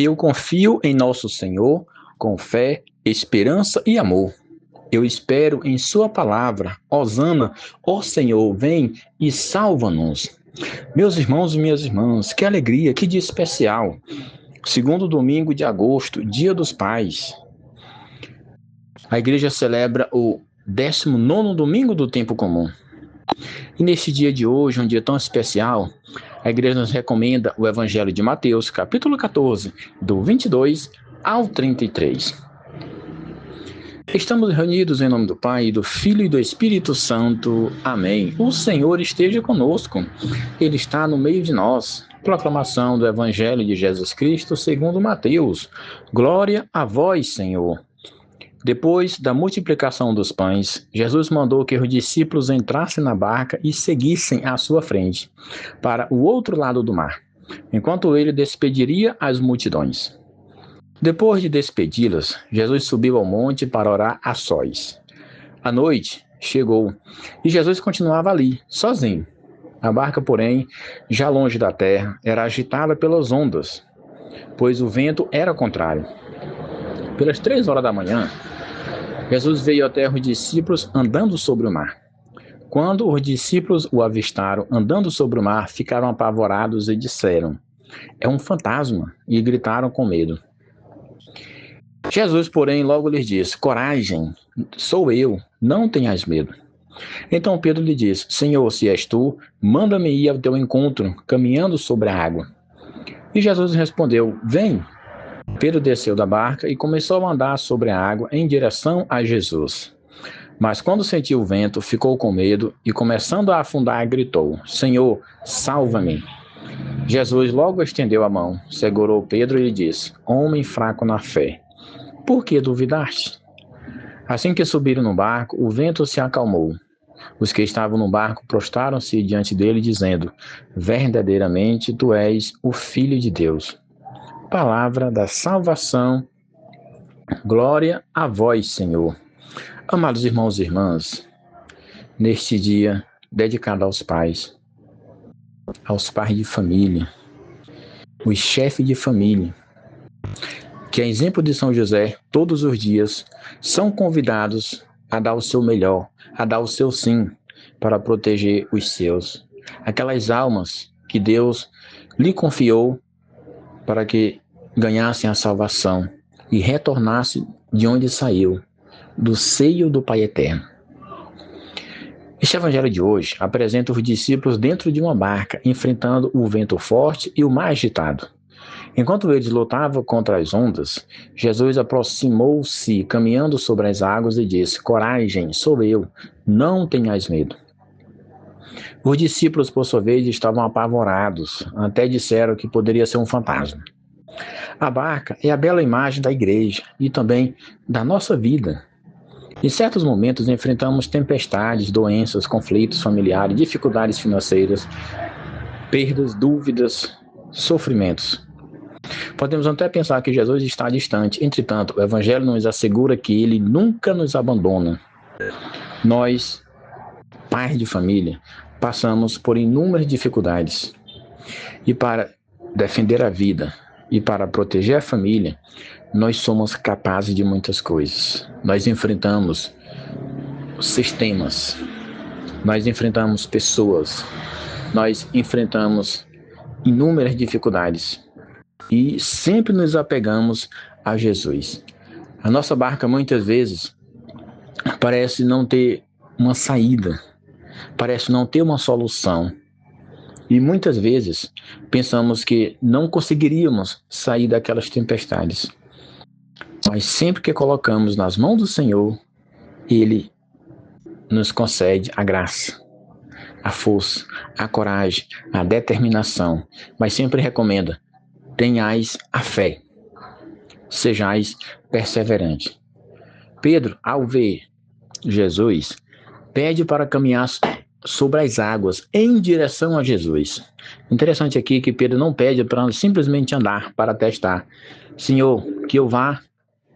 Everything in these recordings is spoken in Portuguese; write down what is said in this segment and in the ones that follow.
Eu confio em nosso Senhor com fé, esperança e amor. Eu espero em sua palavra. Hosana, ó Senhor, vem e salva-nos. Meus irmãos e minhas irmãs, que alegria, que dia especial. Segundo domingo de agosto, Dia dos Pais. A igreja celebra o 19º domingo do tempo comum. E neste dia de hoje, um dia tão especial, a igreja nos recomenda o Evangelho de Mateus, capítulo 14, do 22 ao 33. Estamos reunidos em nome do Pai, do Filho e do Espírito Santo. Amém. O Senhor esteja conosco. Ele está no meio de nós. Proclamação do Evangelho de Jesus Cristo segundo Mateus. Glória a vós, Senhor. Depois da multiplicação dos pães, Jesus mandou que os discípulos entrassem na barca e seguissem à sua frente, para o outro lado do mar, enquanto ele despediria as multidões. Depois de despedi-las, Jesus subiu ao monte para orar a sós. A noite chegou e Jesus continuava ali, sozinho. A barca, porém, já longe da terra, era agitada pelas ondas, pois o vento era contrário. Pelas 3 horas da manhã, Jesus veio até os discípulos andando sobre o mar. Quando os discípulos o avistaram andando sobre o mar, ficaram apavorados e disseram: "É um fantasma", e gritaram com medo. Jesus, porém, logo lhes disse: "Coragem, sou eu, não tenhas medo." Então Pedro lhe disse: "Senhor, se és tu, manda-me ir ao teu encontro, caminhando sobre a água." E Jesus respondeu: "Vem." Pedro desceu da barca e começou a andar sobre a água em direção a Jesus. Mas quando sentiu o vento, ficou com medo e, começando a afundar, gritou: "Senhor, salva-me." Jesus logo estendeu a mão, segurou Pedro e lhe disse: "Homem fraco na fé, por que duvidaste?" Assim que subiram no barco, o vento se acalmou. Os que estavam no barco prostraram-se diante dele, dizendo: "Verdadeiramente tu és o Filho de Deus." Palavra da salvação. Glória a vós, Senhor. Amados irmãos e irmãs, neste dia dedicado aos pais de família, os chefes de família, que a exemplo de São José, todos os dias, são convidados a dar o seu melhor, a dar o seu sim, para proteger os seus. Aquelas almas que Deus lhe confiou para que ganhassem a salvação e retornassem de onde saiu, do seio do Pai Eterno. Este evangelho de hoje apresenta os discípulos dentro de uma barca, enfrentando o vento forte e o mar agitado. Enquanto eles lutavam contra as ondas, Jesus aproximou-se, caminhando sobre as águas, e disse: "Coragem, sou eu, não tenhas medo." Os discípulos, por sua vez, estavam apavorados, até disseram que poderia ser um fantasma. A barca é a bela imagem da igreja e também da nossa vida. Em certos momentos enfrentamos tempestades, doenças, conflitos familiares, dificuldades financeiras, perdas, dúvidas, sofrimentos. Podemos até pensar que Jesus está distante. Entretanto, o Evangelho nos assegura que Ele nunca nos abandona. Nós, pais de família, passamos por inúmeras dificuldades. E para defender a vida e para proteger a família, nós somos capazes de muitas coisas. Nós enfrentamos sistemas, nós enfrentamos pessoas, nós enfrentamos inúmeras dificuldades e sempre nos apegamos a Jesus. A nossa barca muitas vezes parece não ter uma saída, parece não ter uma solução. E muitas vezes pensamos que não conseguiríamos sair daquelas tempestades. Mas sempre que colocamos nas mãos do Senhor, Ele nos concede a graça, a força, a coragem, a determinação. Mas sempre recomenda: tenhais a fé, sejais perseverantes. Pedro, ao ver Jesus, pede para caminhar sobre as águas em direção a Jesus. Interessante aqui que Pedro não pede para simplesmente andar para testar: "Senhor, que eu vá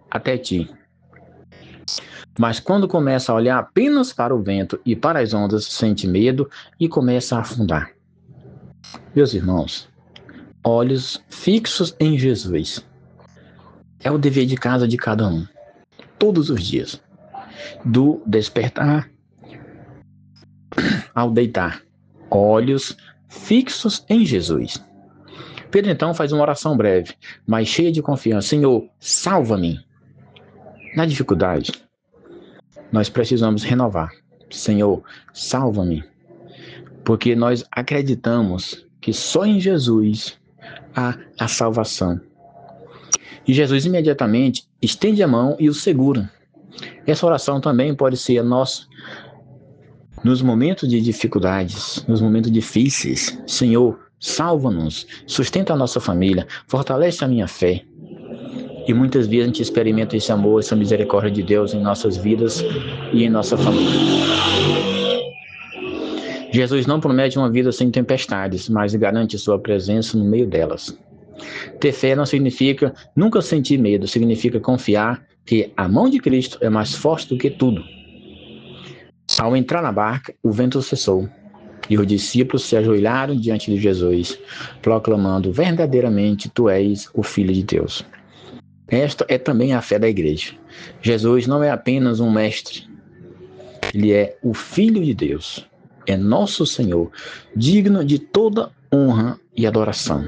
até ti." Mas quando começa a olhar apenas para o vento e para as ondas, sente medo e começa a afundar. Meus irmãos, olhos fixos em Jesus. é o dever de casa de cada um, todos os dias, do despertar ao deitar, olhos fixos em Jesus. Pedro então faz uma oração breve, mas cheia de confiança. Senhor, salva-me. Na dificuldade, nós precisamos renovar. Senhor, salva-me. Porque nós acreditamos que só em Jesus há a salvação. E Jesus imediatamente estende a mão e o segura. Essa oração também pode ser a nossa nos momentos de dificuldades, nos momentos difíceis. Senhor, salva-nos, sustenta a nossa família, fortalece a minha fé. E muitas vezes a gente experimenta esse amor, essa misericórdia de Deus em nossas vidas e em nossa família. Jesus não promete uma vida sem tempestades, mas garante sua presença no meio delas. Ter fé não significa nunca sentir medo, significa confiar que a mão de Cristo é mais forte do que tudo. Ao entrar na barca, o vento cessou, e os discípulos se ajoelharam diante de Jesus, proclamando: verdadeiramente tu és o Filho de Deus. Esta é também a fé da igreja. Jesus não é apenas um mestre, ele é o Filho de Deus, é nosso Senhor, digno de toda honra e adoração.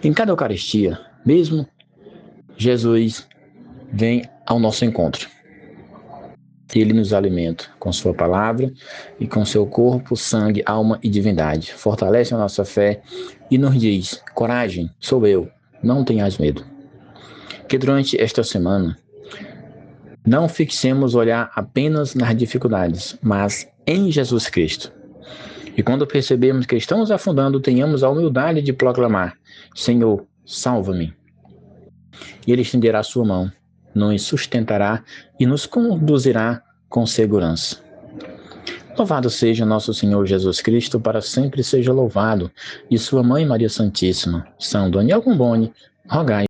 Em cada Eucaristia, mesmo, Jesus vem ao nosso encontro. Ele nos alimenta com sua palavra e com seu corpo, sangue, alma e divindade. Fortalece a nossa fé e nos diz: coragem, sou eu, não tenhas medo. Que durante esta semana não fixemos o olhar apenas nas dificuldades, mas em Jesus Cristo. E quando percebemos que estamos afundando, tenhamos a humildade de proclamar: Senhor, salva-me. E Ele estenderá a sua mão, nos sustentará e nos conduzirá com segurança. Louvado seja nosso Senhor Jesus Cristo, para sempre seja louvado, e sua Mãe Maria Santíssima, São Daniel Comboni, rogai